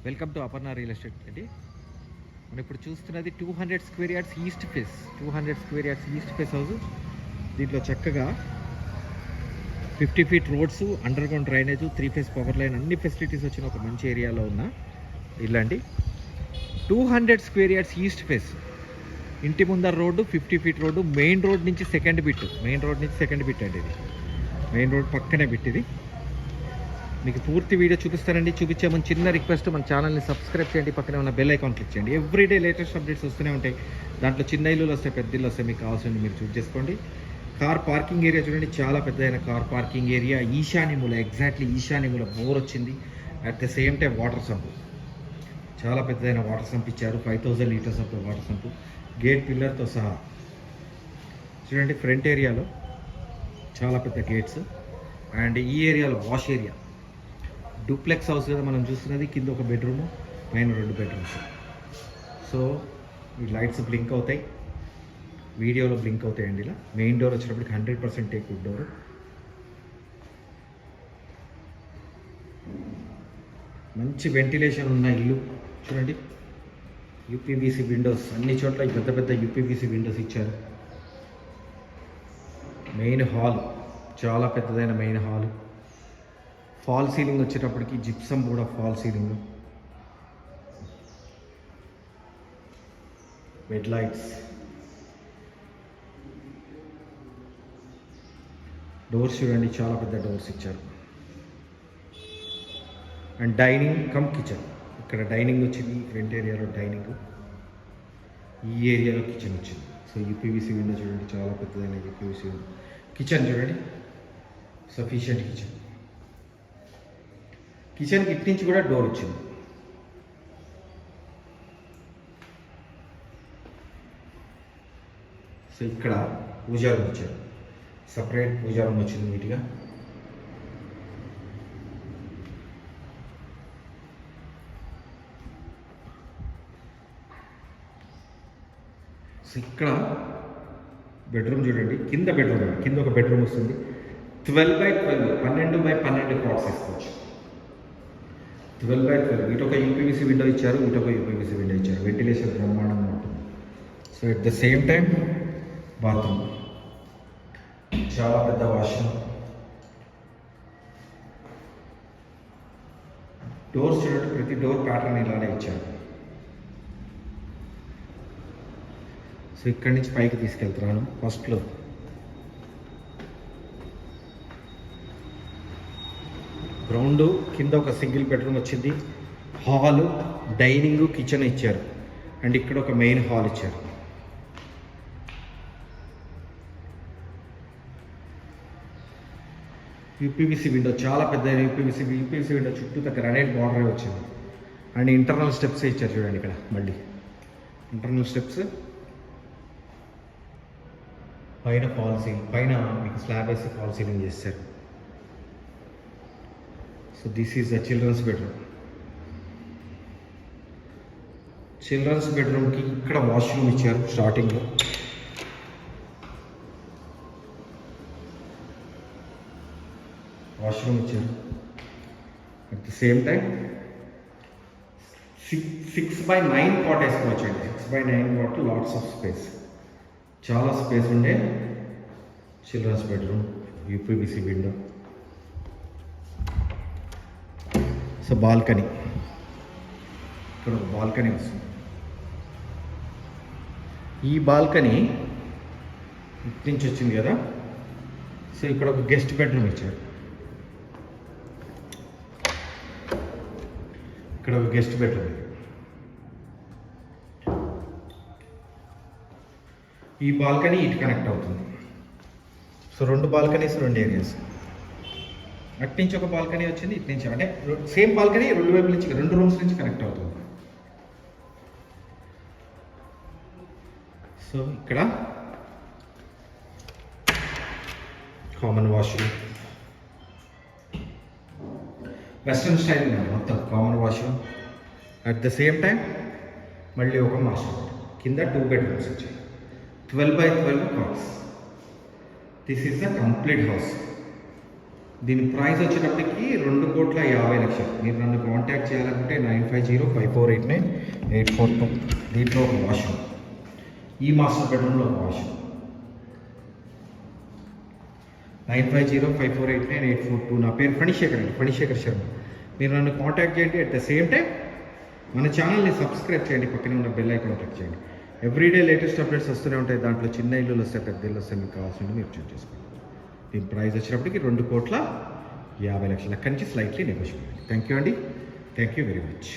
Welcome to Aparna real estate అండి. మనం ఇప్పుడు చూస్తున్నది 200 square yards east face 200 square yards east face house. దీంట్లో చక్కగా 50 feet roads, under ground drainage, 3 phase power line, అన్ని ఫెసిలిటీస్ వచ్చిన ఒక మంచి ఏరియాలో ఉన్న ఇల్లు అండి. 200 స్క్వేర్ యార్డ్స్ ఈస్ట్ ఫేస్. ఇంటి ముందర road, 50 feet road, main road నుంచి సెకండ్ బిట్ అండి. ఇది మెయిన్ రోడ్ పక్కనే బిట్. ఇది మీకు పూర్తి వీడియో చూపిస్తానండి. చూపించే ముందు చిన్న రిక్వెస్ట్, మన ఛానల్ని సబ్స్క్రైబ్ చేయండి, పక్కనే ఉన్న బెల్ ఐకాన్ క్లిక్ చేయండి. ఎవ్రీడే లేటెస్ట్ అప్డేట్స్ వస్తూనే ఉంటాయి. దాంట్లో చిన్న ఇల్లులు వస్తాయి, పెద్ద ఇల్లు వస్తాయి, మీకు కావాల్సింది మీరు చూస్ చేసుకోండి. కార్ పార్కింగ్ ఏరియా చూడండి, చాలా పెద్దదైన కార్ పార్కింగ్ ఏరియా. ఈశాన్యమూల, ఎగ్జాక్ట్లీ ఈశాన్యమూల బోర్ వచ్చింది. At the same time water sump, చాలా పెద్దదైన వాటర్ సంప్ ఇచ్చారు. 5000 litres of water sump, gate పిల్లర్తో సహా. చూడండి ఫ్రంట్ ఏరియాలో చాలా పెద్ద గేట్స్. అండ్ ఈ ఏరియాలో వాష్ ఏరియా, డూప్లెక్స్ హౌస్ కదా మనం చూస్తున్నది. కింద ఒక బెడ్రూము, పైన 2 బెడ్రూమ్స్. సో ఈ లైట్స్ బ్లింక్ అవుతాయి, వీడియోలో బ్లింక్ అవుతాయండి. ఇలా మెయిన్ డోర్ వచ్చినప్పటికి 100% టేక్వుడ్ డోర్. మంచి వెంటిలేషన్ ఉన్న ఇల్లు చూడండి. యూపీవీసీ విండోస్, అన్ని చోట్ల పెద్ద పెద్ద యూపీవీసీ విండోస్ ఇచ్చారు. మెయిన్ హాల్, చాలా పెద్దదైన మెయిన్ హాల్. ఫాల్ సీలింగ్ వచ్చేటప్పటికి జిప్సమ్ కూడా fall ceiling. Bed lights, doors చూడండి, చాలా పెద్ద డోర్స్ ఇచ్చారు. And dining come kitchen. ఇక్కడ డైనింగ్ వచ్చింది, ఫ్రంట్ ఏరియాలో డైనింగ్, ఈ ఏరియాలో కిచెన్ వచ్చింది. సో యూపీవీసీ విండో చూడండి, చాలా పెద్దదైన యూపీవీసీ విండో. కిచెన్ చూడండి, సఫిషియంట్ కిచెన్. కిచెన్కి ఇటు నుంచి కూడా డోర్ వచ్చింది. సో ఇక్కడ పూజా రూమ్ ఇచ్చారు, సపరేట్ పూజా రూమ్ వచ్చింది నీట్గా. సో ఇక్కడ బెడ్రూమ్ చూడండి, కింద బెడ్రూమ్, కింద ఒక బెడ్రూమ్ వస్తుంది. 12x12, 12x12 కాట్స్ వేసుకోవచ్చు. 12x12. ఇటు ఒక యూపీవీసీ విండో ఇచ్చారు, ఇటు ఒక యూపీవీసీ విండో ఇచ్చారు. వెంటిలేషన్ బ్రహ్మాండంగా ఉంటుంది. So at the same time bathroom, చాలా పెద్ద వాష్రూమ్. డోర్స్ చూడండి, ప్రతి డోర్ ప్యాటర్న్ ఇలానే ఇచ్చారు. సో ఇక్కడి నుంచి పైకి తీసుకెళ్తున్నాను. ఫస్ట్ ఫ్లోర్, గ్రౌండ్ కింద ఒక సింగిల్ బెడ్రూమ్ వచ్చింది. హాలు, డైనింగ్, కిచెన్ ఇచ్చారు. అండ్ ఇక్కడ ఒక మెయిన్ హాల్ ఇచ్చారు. యూపీవీసీ విండో, చాలా పెద్ద యూపీవీసీ విండో, చుట్టూ గ్రానైట్ బార్డర్ వచ్చింది. అండ్ ఇంటర్నల్ స్టెప్స్ ఇచ్చారు చూడండి. ఇక్కడ మళ్ళీ ఇంటర్నల్ స్టెప్స్, పైన ఫాల్ సీలింగ్, పైన మీకు స్లాబ్ వేసి ఫాల్ సీలింగ్ చేస్తారు. So this is the children's bedroom. Children's బెడ్రూమ్కి ఇక్కడ వాష్రూమ్ ఇచ్చారు. స్టార్టింగ్లో వాష్రూమ్ ఇచ్చారు. At the same time 6x9 cot వేసుకోవచ్చు అండి. 6x9 cot, LADS of space, చాలా స్పేస్ ఉండే children's bedroom. UPVC window. So balcony, ఇక్కడ ఒక బాల్కనీ వస్తుంది. ఈ బాల్కనీ ఇటు నుంచి వచ్చింది కదా. సో ఇక్కడ ఒక గెస్ట్ బెడ్రూమ్ ఇచ్చారు. ఇక్కడ ఒక గెస్ట్ బెడ్రూమ్. ఈ బాల్కనీ ఇటు కనెక్ట్ అవుతుంది. So 2 balconies, 2 areas. అటు నుంచి ఒక బాల్కనీ వచ్చింది, ఇటు నుంచి, అంటే సేమ్ బాల్కనీ 2 వైపుల నుంచి, 2 రూమ్స్ నుంచి కనెక్ట్ అవుతుంది. సో ఇక్కడ కామన్ వాష్రూమ్, వెస్ట్రన్ స్టైల్ మొత్తం common washroom. At the same time మళ్ళీ ఒక మాస్టర్. కింద 2 బెడ్రూమ్స్ వచ్చాయి. 12x12 cots. This is the complete house. దీని ప్రైస్ వచ్చేటప్పటికి 2,50,00,000. మీరు నన్ను కాంటాక్ట్ చేయాలనుకుంటే 9505489842. దీంట్లో ఒక వాష్రూమ్, ఈ మాస్టర్ బెడ్రూమ్లో ఒక వాష్రూమ్. 9505489842. నా పేరు ఫణిశేఖర్ అండి, ఫణిశేఖర్ శర్మ. మీరు నన్ను కాంటాక్ట్ చేయండి. అట్ ద సేమ్ టైం మన ఛానల్ని సబ్స్క్రైబ్ చేయండి, పక్కనే ఉన్న బెల్ ఐకాన్ క్లిక్ చేయండి. ఎవ్రీడే లేటెస్ట్ అప్డేట్స్ వస్తూనే ఉంటాయి. దాంట్లో చిన్న ఇల్లులు వస్తాయి, పెద్ద ఇల్లు వస్తాయి, మీకు కావాల్సింది మీరు చూస్ చేసుకోండి. దీని ప్రైస్ వచ్చినప్పటికి 2,50,00,000. అక్కడి నుంచి స్లైట్లీ నెగోషియబుల్. థ్యాంక్ యూ అండి, థ్యాంక్ యూ వెరీ మచ్.